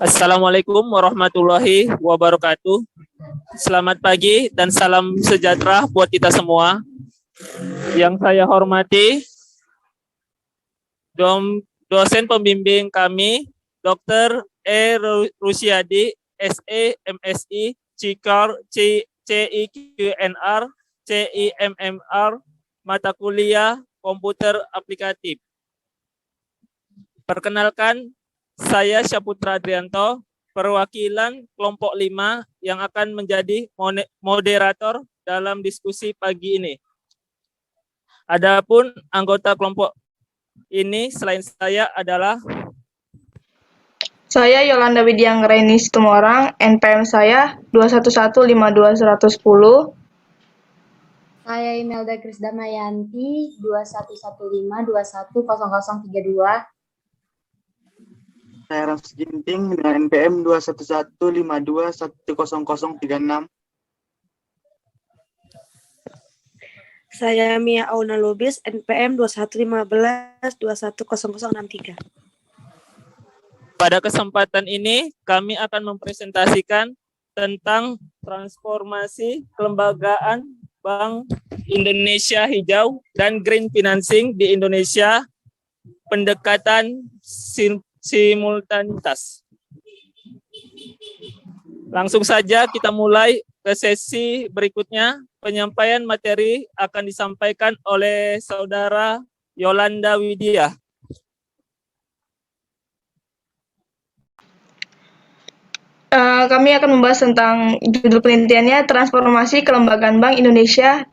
Assalamualaikum warahmatullahi wabarakatuh. Selamat pagi dan salam sejahtera buat kita semua. Yang saya hormati, dosen pembimbing kami, Dr. E. Rusyadi, SE, MSI, CIQR, CIQNR, CIMMR, mata kuliah komputer aplikatif. Perkenalkan, saya Syaputra Adrianto, perwakilan kelompok 5 yang akan menjadi moderator dalam diskusi pagi ini. Adapun anggota kelompok ini selain saya adalah saya Yolanda Widianggraini Situmorang, NPM saya 2115210. Saya Imelda Krisdamayanti 2115210032. Saya Ramsi Ginting dengan NPM 21152100036. Saya Mia Auna Lubis, NPM 2115210063. Pada kesempatan ini kami akan mempresentasikan tentang transformasi kelembagaan Bank Indonesia Hijau dan Green Financing di Indonesia, pendekatan simultanitas. Langsung saja kita mulai ke sesi berikutnya. Penyampaian materi akan disampaikan oleh Saudara Yolanda Widya. Kami akan membahas tentang judul penelitiannya transformasi kelembagaan Bank Indonesia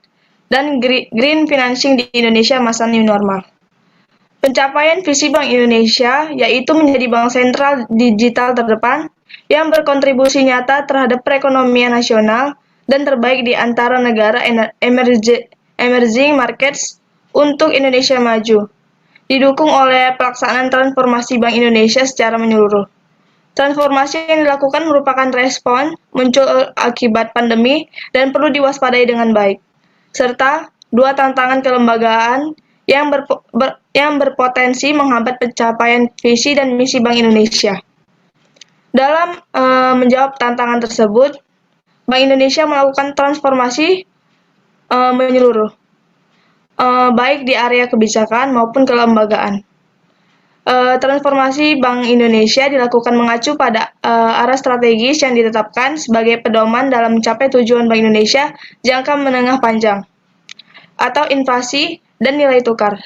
dan Green Financing di Indonesia masa New Normal. Pencapaian visi Bank Indonesia yaitu menjadi bank sentral digital terdepan yang berkontribusi nyata terhadap perekonomian nasional dan terbaik di antara negara emerging markets untuk Indonesia maju, didukung oleh pelaksanaan transformasi Bank Indonesia secara menyeluruh. Transformasi yang dilakukan merupakan respon muncul akibat pandemi dan perlu diwaspadai dengan baik, serta dua tantangan kelembagaan yang berpotensi menghambat pencapaian visi dan misi Bank Indonesia. Dalam menjawab tantangan tersebut, Bank Indonesia melakukan transformasi menyeluruh, baik di area kebijakan maupun kelembagaan. Transformasi Bank Indonesia dilakukan mengacu pada arah strategis yang ditetapkan sebagai pedoman dalam mencapai tujuan Bank Indonesia jangka menengah panjang atau inflasi dan nilai tukar,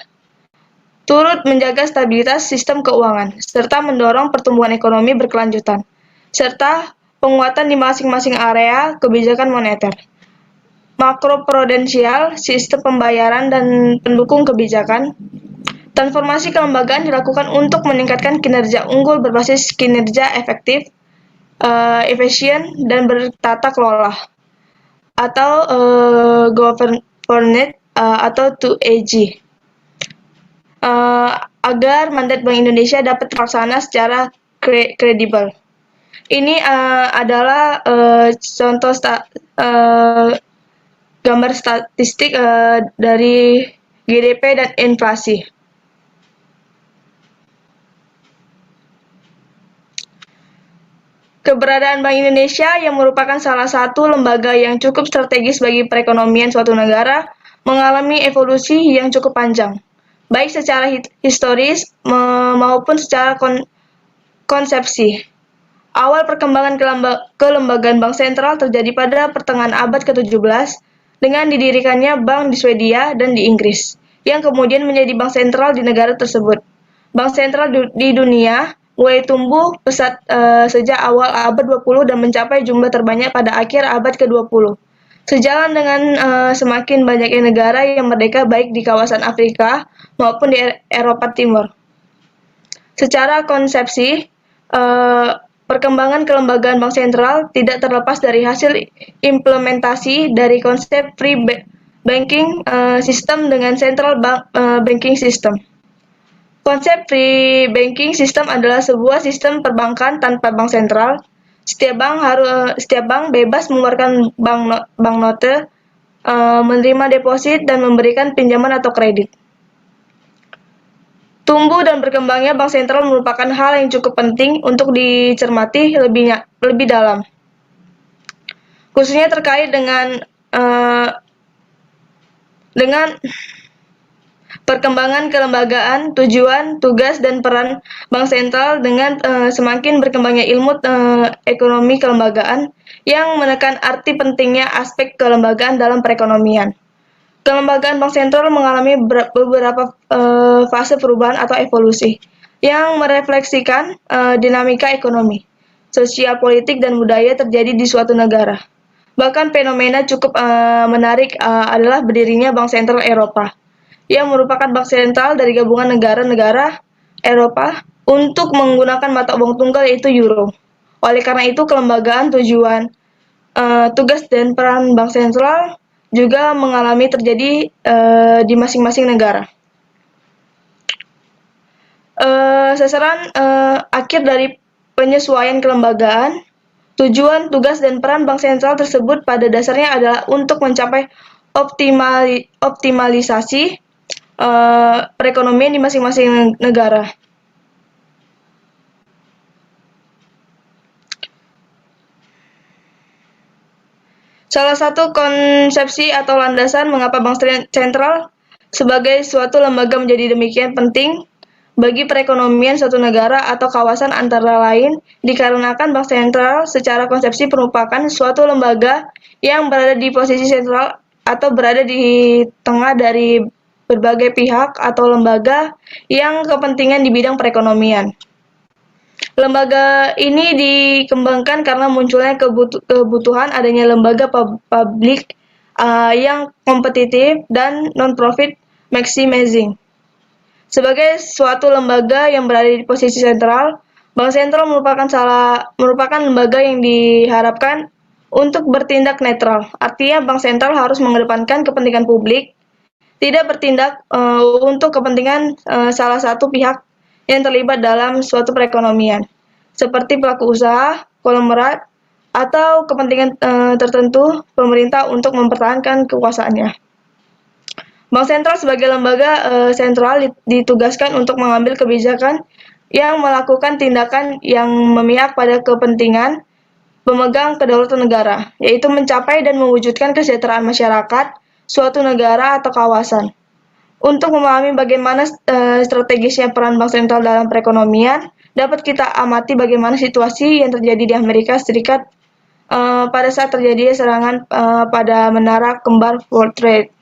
turut menjaga stabilitas sistem keuangan, serta mendorong pertumbuhan ekonomi berkelanjutan, serta penguatan di masing-masing area kebijakan moneter, makroprudensial, sistem pembayaran, dan pendukung kebijakan. Transformasi kelembagaan dilakukan untuk meningkatkan kinerja unggul berbasis kinerja efektif, efisien, dan bertata kelola, atau governance atau 2AG, agar mandat Bank Indonesia dapat terlaksana secara kredibel. Ini adalah contoh gambar statistik dari GDP dan inflasi. Keberadaan Bank Indonesia yang merupakan salah satu lembaga yang cukup strategis bagi perekonomian suatu negara mengalami evolusi yang cukup panjang, baik secara historis maupun secara konsepsi. Awal perkembangan kelembagaan bank sentral terjadi pada pertengahan abad ke-17 dengan didirikannya bank di Swedia dan di Inggris, yang kemudian menjadi bank sentral di negara tersebut. Bank sentral di dunia mulai tumbuh pesat sejak awal abad 20 dan mencapai jumlah terbanyak pada akhir abad ke-20. Sejalan dengan semakin banyaknya negara yang merdeka baik di kawasan Afrika maupun di Eropa Timur. Secara konsepsi, perkembangan kelembagaan bank sentral tidak terlepas dari hasil implementasi dari konsep free banking system dengan central banking system. Konsep free banking system adalah sebuah sistem perbankan tanpa bank sentral. Setiap bank bebas mengeluarkan banknote, menerima deposit, dan memberikan pinjaman atau kredit. Tumbuh dan berkembangnya bank sentral merupakan hal yang cukup penting untuk dicermati lebih dalam, khususnya terkait dengan perkembangan kelembagaan, tujuan, tugas, dan peran bank sentral dengan semakin berkembangnya ilmu ekonomi kelembagaan yang menekan arti pentingnya aspek kelembagaan dalam perekonomian. Kelembagaan bank sentral mengalami beberapa fase perubahan atau evolusi yang merefleksikan dinamika ekonomi, sosial, politik, dan budaya terjadi di suatu negara. Bahkan fenomena cukup menarik adalah berdirinya Bank Sentral Eropa, yang merupakan bank sentral dari gabungan negara-negara Eropa untuk menggunakan mata uang tunggal yaitu euro. Oleh karena itu, kelembagaan, tujuan, tugas, dan peran bank sentral juga mengalami terjadi di masing-masing negara. Sasaran akhir dari penyesuaian kelembagaan, tujuan, tugas, dan peran bank sentral tersebut pada dasarnya adalah untuk mencapai optimalisasi perekonomian di masing-masing negara. Salah satu konsepsi atau landasan mengapa bank sentral sebagai suatu lembaga menjadi demikian penting bagi perekonomian suatu negara atau kawasan antara lain dikarenakan bank sentral secara konsepsi merupakan suatu lembaga yang berada di posisi sentral atau berada di tengah dari berbagai pihak atau lembaga yang kepentingan di bidang perekonomian. Lembaga ini dikembangkan karena munculnya kebutuhan adanya lembaga publik yang kompetitif dan non-profit maximizing. Sebagai suatu lembaga yang berada di posisi sentral, Bank Sentral merupakan lembaga yang diharapkan untuk bertindak netral. Artinya Bank Sentral harus mengedepankan kepentingan publik, tidak bertindak untuk kepentingan salah satu pihak yang terlibat dalam suatu perekonomian, seperti pelaku usaha, konglomerat, atau kepentingan tertentu pemerintah untuk mempertahankan kekuasaannya. Bank sentral sebagai lembaga sentral ditugaskan untuk mengambil kebijakan yang melakukan tindakan yang memihak pada kepentingan pemegang kedaulatan negara, yaitu mencapai dan mewujudkan kesejahteraan masyarakat suatu negara atau kawasan. Untuk memahami bagaimana strategisnya peran bank sentral dalam perekonomian, dapat kita amati bagaimana situasi yang terjadi di Amerika Serikat pada saat terjadi serangan pada menara kembar World Trade.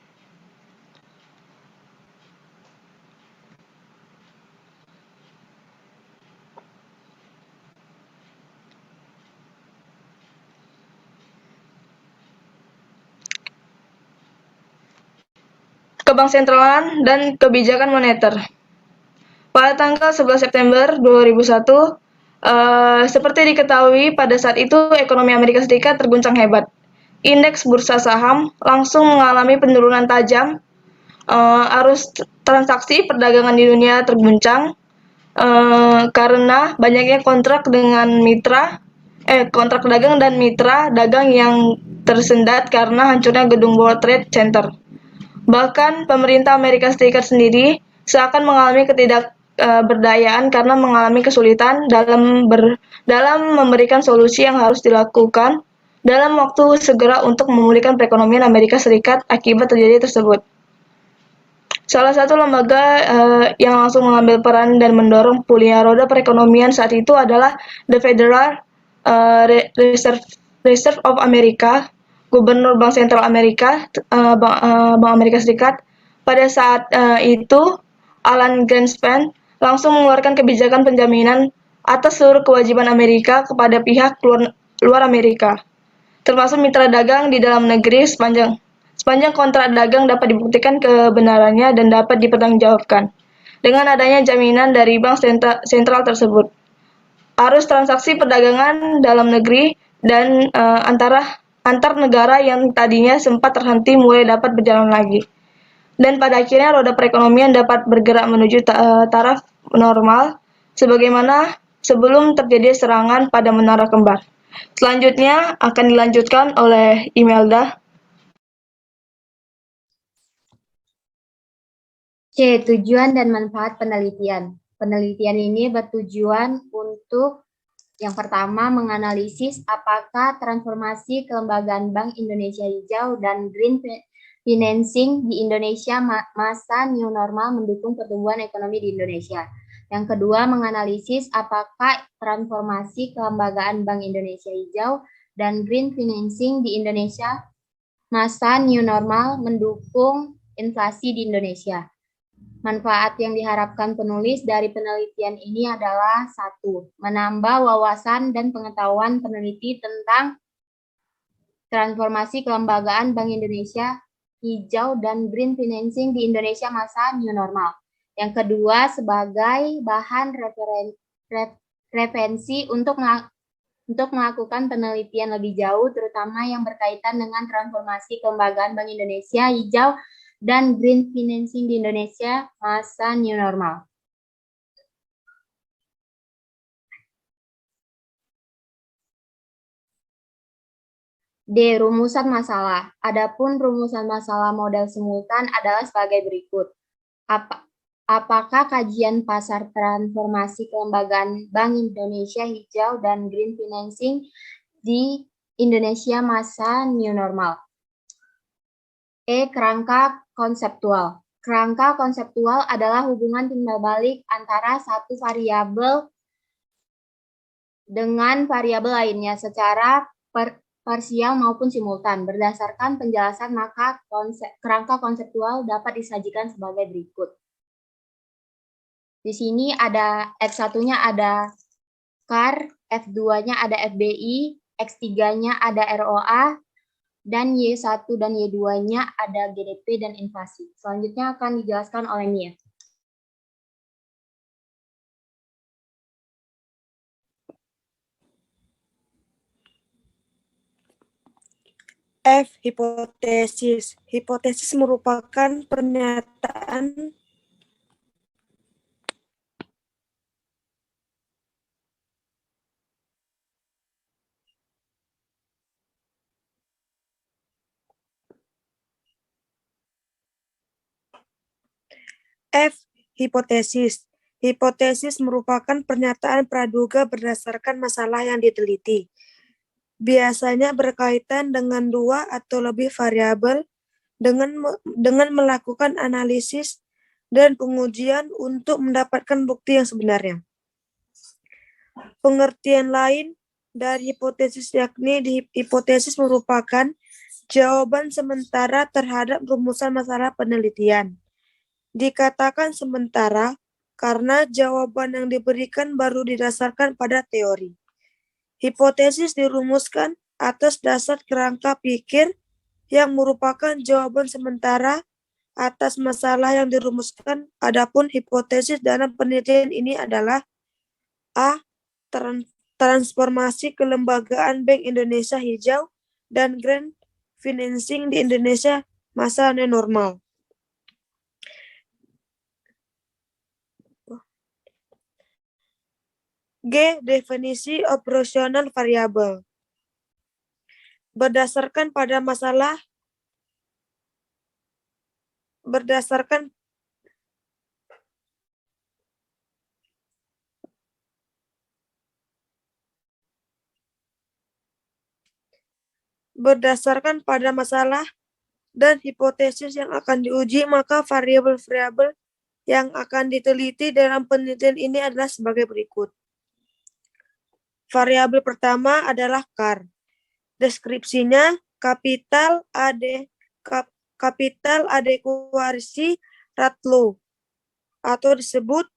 Kebanksentralan dan kebijakan moneter. Pada tanggal 11 September 2001, seperti diketahui pada saat itu ekonomi Amerika Serikat terguncang hebat. Indeks bursa saham langsung mengalami penurunan tajam. Arus transaksi perdagangan di dunia terguncang karena banyaknya kontrak dagang dan mitra dagang yang tersendat karena hancurnya gedung World Trade Center. Bahkan pemerintah Amerika Serikat sendiri seakan mengalami ketidakberdayaan karena mengalami kesulitan dalam memberikan solusi yang harus dilakukan dalam waktu segera untuk memulihkan perekonomian Amerika Serikat akibat terjadi tersebut. Salah satu lembaga yang langsung mengambil peran dan mendorong pulihnya roda perekonomian saat itu adalah The Federal Reserve of America, Gubernur Bank Sentral Amerika, Bank Amerika Serikat. Pada saat itu, Alan Greenspan langsung mengeluarkan kebijakan penjaminan atas seluruh kewajiban Amerika kepada pihak luar Amerika, termasuk mitra dagang di dalam negeri sepanjang kontrak dagang dapat dibuktikan kebenarannya dan dapat dipertanggungjawabkan. Dengan adanya jaminan dari bank sentral tersebut, arus transaksi perdagangan dalam negeri dan antar negara yang tadinya sempat terhenti mulai dapat berjalan lagi. Dan pada akhirnya roda perekonomian dapat bergerak menuju taraf normal sebagaimana sebelum terjadi serangan pada menara kembar. Selanjutnya akan dilanjutkan oleh Imelda. C. Tujuan dan manfaat penelitian. Penelitian ini bertujuan untuk yang pertama menganalisis apakah transformasi kelembagaan Bank Indonesia Hijau dan Green Financing di Indonesia masa new normal mendukung pertumbuhan ekonomi di Indonesia. Yang kedua, menganalisis apakah transformasi kelembagaan Bank Indonesia Hijau dan Green Financing di Indonesia masa new normal mendukung inflasi di Indonesia. Manfaat yang diharapkan penulis dari penelitian ini adalah 1. Menambah wawasan dan pengetahuan peneliti tentang transformasi kelembagaan Bank Indonesia Hijau dan Green Financing di Indonesia masa new normal. Yang kedua, sebagai bahan referensi untuk melakukan penelitian lebih jauh, terutama yang berkaitan dengan transformasi kelembagaan Bank Indonesia Hijau dan Green Financing di Indonesia masa new normal. D. Rumusan masalah. Adapun rumusan masalah model simultan adalah sebagai berikut. Apakah kajian pasar transformasi kelembagaan Bank Indonesia Hijau dan Green Financing di Indonesia masa new normal? E. Kerangka konseptual. Kerangka konseptual adalah hubungan timbal balik antara satu variabel dengan variabel lainnya secara parsial maupun simultan. Berdasarkan penjelasan, maka kerangka konseptual dapat disajikan sebagai berikut. Di sini ada X1-nya ada CAR, F2-nya ada FBI, X3-nya ada ROA, dan Y1 dan Y2-nya ada GDP dan inflasi. Selanjutnya akan dijelaskan oleh Mia. F. Hipotesis. Hipotesis merupakan pernyataan F. Hipotesis. Hipotesis merupakan pernyataan praduga berdasarkan masalah yang diteliti. Biasanya berkaitan dengan dua atau lebih variabel dengan melakukan analisis dan pengujian untuk mendapatkan bukti yang sebenarnya. Pengertian lain dari hipotesis yakni hipotesis merupakan jawaban sementara terhadap rumusan masalah penelitian. Dikatakan sementara karena jawaban yang diberikan baru didasarkan pada teori. Hipotesis dirumuskan atas dasar kerangka pikir yang merupakan jawaban sementara atas masalah yang dirumuskan. Adapun hipotesis dalam penelitian ini adalah A. Transformasi kelembagaan Bank Indonesia Hijau dan Green Financing di Indonesia masa new normal. G. Definisi operasional variabel. Berdasarkan pada masalah berdasarkan pada masalah dan hipotesis yang akan diuji, maka variabel-variabel yang akan diteliti dalam penelitian ini adalah sebagai berikut. Variabel pertama adalah CAR. Deskripsinya kapital adekuasi ratio atau disebut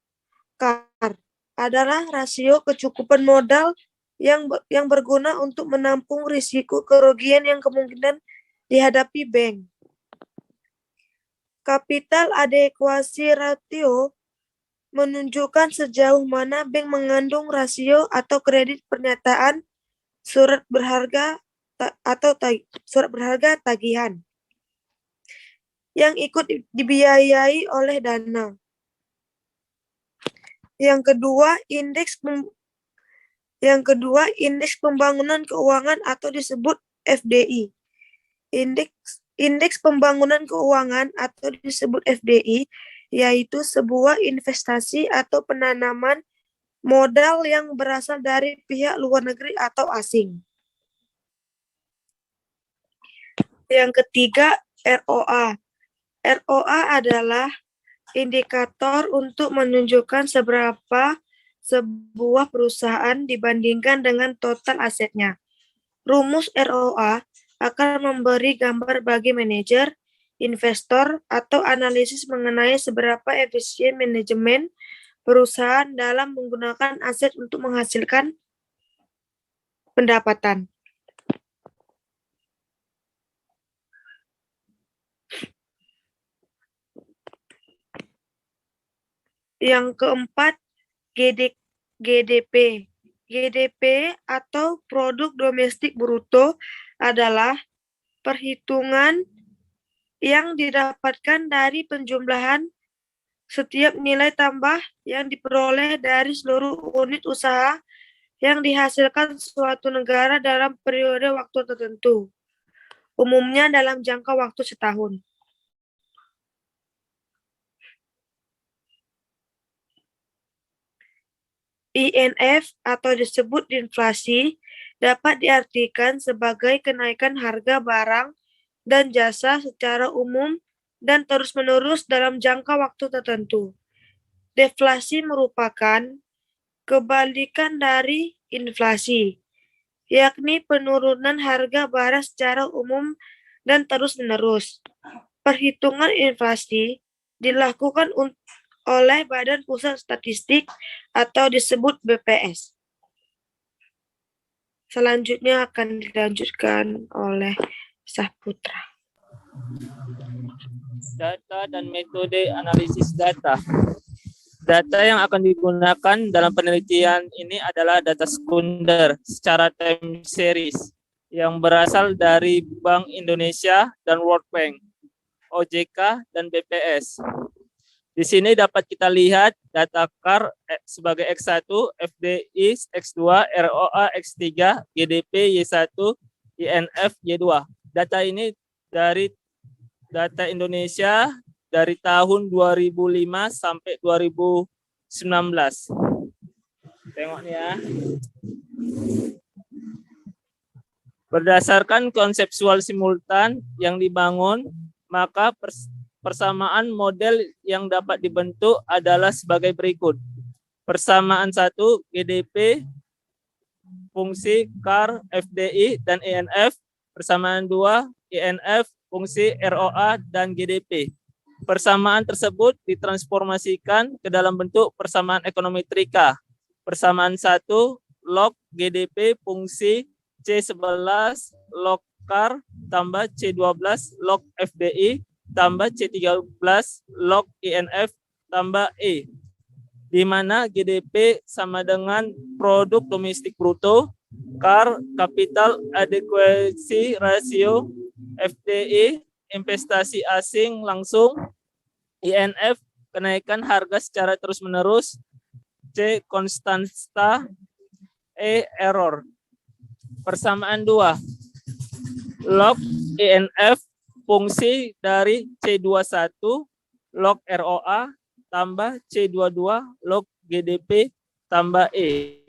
CAR adalah rasio kecukupan modal yang berguna untuk menampung risiko kerugian yang kemungkinan dihadapi bank. Kapital adekuasi ratio menunjukkan sejauh mana bank mengandung rasio atau kredit pernyataan surat berharga surat berharga tagihan yang ikut dibiayai oleh dana. Yang kedua, indeks pembangunan keuangan atau disebut FDI. Indeks pembangunan keuangan atau disebut FDI yaitu sebuah investasi atau penanaman modal yang berasal dari pihak luar negeri atau asing. Yang ketiga, ROA. ROA adalah indikator untuk menunjukkan seberapa sebuah perusahaan dibandingkan dengan total asetnya. Rumus ROA akan memberi gambar bagi manajer, investor, atau analisis mengenai seberapa efisien manajemen perusahaan dalam menggunakan aset untuk menghasilkan pendapatan. Yang keempat, GDP. GDP atau Produk Domestik Bruto adalah perhitungan yang didapatkan dari penjumlahan setiap nilai tambah yang diperoleh dari seluruh unit usaha yang dihasilkan suatu negara dalam periode waktu tertentu, umumnya dalam jangka waktu setahun. INF atau disebut inflasi dapat diartikan sebagai kenaikan harga barang dan jasa secara umum dan terus-menerus dalam jangka waktu tertentu. Deflasi merupakan kebalikan dari inflasi, yakni penurunan harga barang secara umum dan terus-menerus. Perhitungan inflasi dilakukan oleh Badan Pusat Statistik atau disebut BPS. Selanjutnya akan dilanjutkan oleh Saputra. Data dan metode analisis data. Data yang akan digunakan dalam penelitian ini adalah data sekunder secara time series yang berasal dari Bank Indonesia dan World Bank, OJK, dan BPS. Di sini dapat kita lihat data CAR sebagai X1, FDI X2, ROA X3, GDP Y1, INF Y2. Data ini dari data Indonesia dari tahun 2005 sampai 2019. Tengok nih ya. Berdasarkan konseptual simultan yang dibangun, maka persamaan model yang dapat dibentuk adalah sebagai berikut. Persamaan 1, GDP, fungsi CAR, FDI, dan INF. Persamaan 2, INF, fungsi ROA, dan GDP. Persamaan tersebut ditransformasikan ke dalam bentuk persamaan ekonomi trika. Persamaan 1, log GDP, fungsi C11, log CAR, tambah C12, log FDI, tambah C13, log INF, tambah E. Di mana GDP sama dengan produk domestik bruto, CAR, capital adequacy ratio, FDI, investasi asing langsung, INF, kenaikan harga secara terus-menerus, C, konstanta, E, error. Persamaan 2, log INF, fungsi dari C21, log ROA, tambah C22, log GDP, tambah E.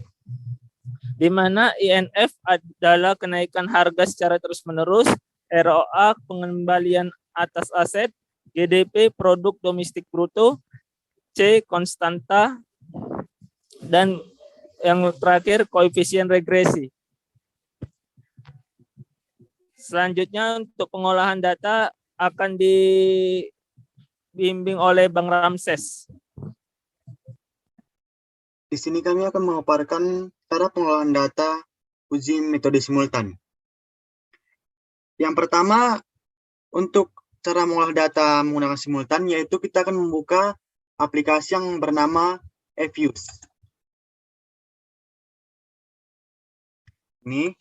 Di mana INF adalah kenaikan harga secara terus-menerus, ROA pengembalian atas aset, GDP produk domestik bruto, C konstanta, dan yang terakhir koefisien regresi. Selanjutnya untuk pengolahan data akan dibimbing oleh Bang Ramses. Di sini kami akan memaparkan cara pengolahan data uji metode simultan. Yang pertama, untuk cara mengolah data menggunakan simultan, yaitu kita akan membuka aplikasi yang bernama Fuse. Ini.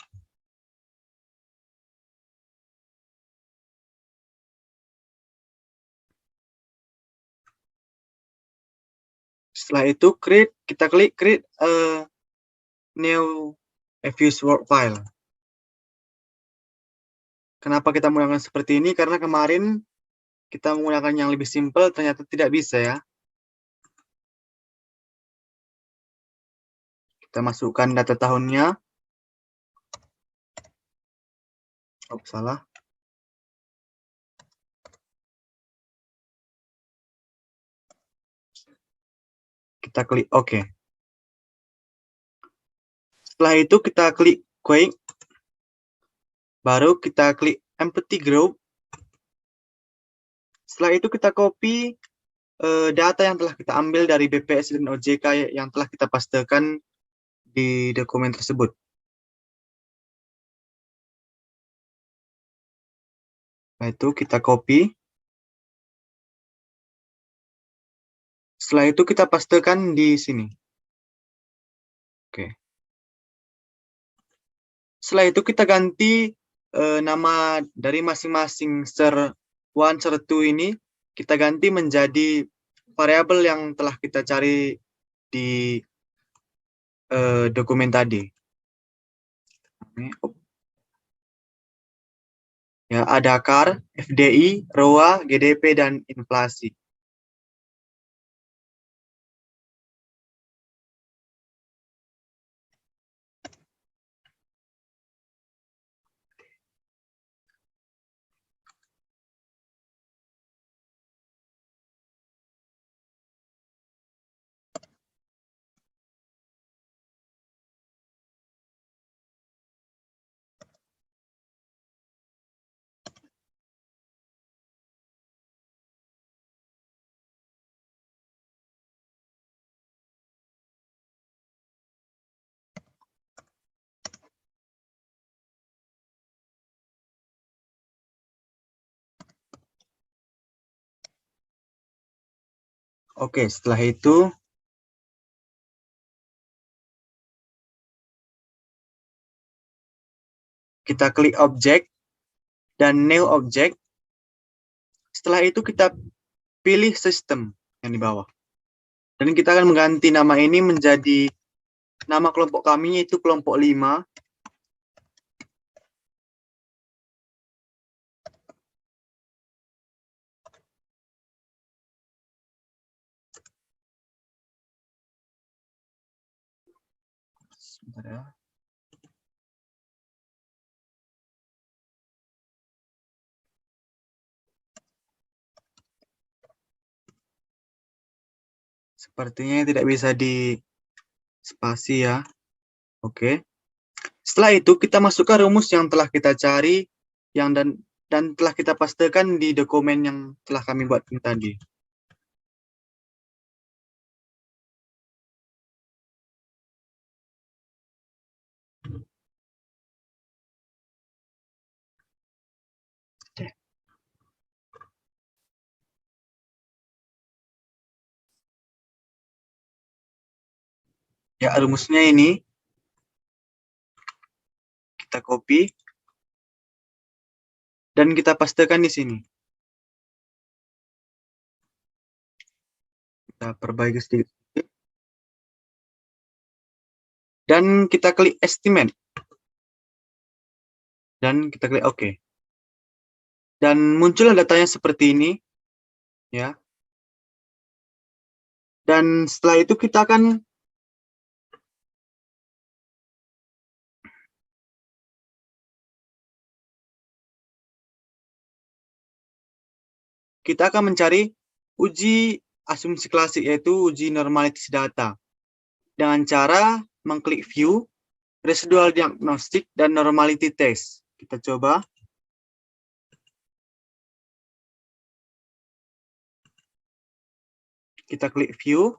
Setelah itu kita klik create a new Fuse Word file. Kenapa kita menggunakan seperti ini? Karena kemarin kita menggunakan yang lebih simpel, ternyata tidak bisa ya. Kita masukkan data tahunnya. Oh, salah. Kita klik OK. Setelah itu kita klik Quick. Baru kita klik Empty Group. Setelah itu kita copy data yang telah kita ambil dari BPS dan OJK yang telah kita pastekan di dokumen tersebut. Setelah itu kita copy. Setelah itu kita pastekan di sini. Oke. Setelah itu kita ganti nama dari masing-masing ser 1, ser 2 ini, kita ganti menjadi variabel yang telah kita cari di dokumen tadi. Ya, ada CAR, FDI, ROA, GDP, dan inflasi. Oke, setelah itu kita klik objek dan new object. Setelah itu kita pilih sistem yang di bawah. Dan kita akan mengganti nama ini menjadi nama kelompok kami, yaitu kelompok 5. Sebentar ya. Sepertinya tidak bisa di spasi ya. Oke. Setelah itu kita masukkan rumus yang telah kita cari dan telah kita pastekan di dokumen yang telah kami buat tadi. Ya, rumusnya ini kita copy dan kita pastekan di sini. Kita perbaiki sedikit. Dan kita klik estimate. Dan kita klik OK. Dan muncullah datanya seperti ini. Ya. Dan setelah itu kita akan mencari uji asumsi klasik, yaitu uji normalitas data. Dengan cara mengklik view, residual diagnostic, dan normality test. Kita coba. Kita klik view.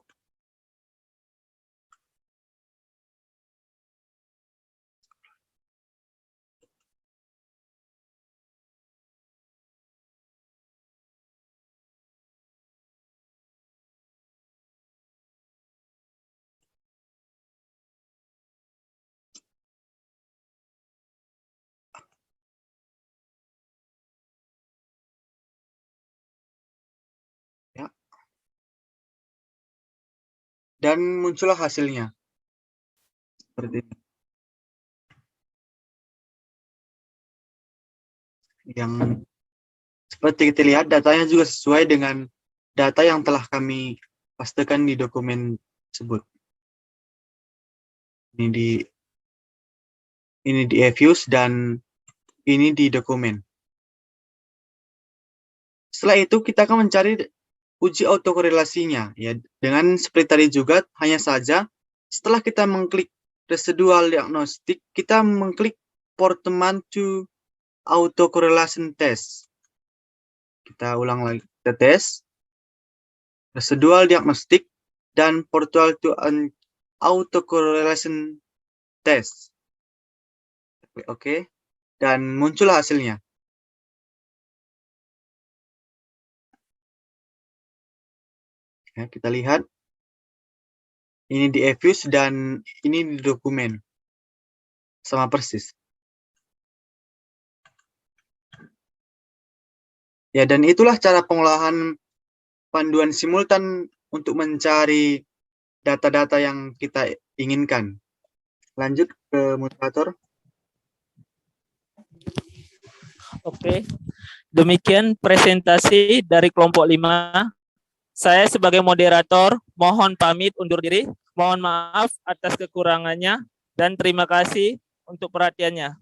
Ya. Dan muncullah hasilnya. Seperti ini. Yang Seperti kita lihat, datanya juga sesuai dengan data yang telah kami pastekan di dokumen tersebut. Ini di eViews dan ini di dokumen. Setelah itu kita akan mencari uji autokorelasinya, ya. Dengan seperti tadi juga, hanya saja setelah kita mengklik residual diagnostic, kita mengklik Portman to autocorrelation test. Kita ulang lagi, kita tes residual diagnostic dan portal to an autocorrelation test. Oke, dan muncul hasilnya. Ya, kita lihat ini di eViews dan ini di dokumen, sama persis. Ya, dan itulah cara pengolahan panduan simultan untuk mencari data-data yang kita inginkan. Lanjut ke moderator. Oke, demikian presentasi dari kelompok 5. Saya sebagai moderator mohon pamit undur diri. Mohon maaf atas kekurangannya dan terima kasih untuk perhatiannya.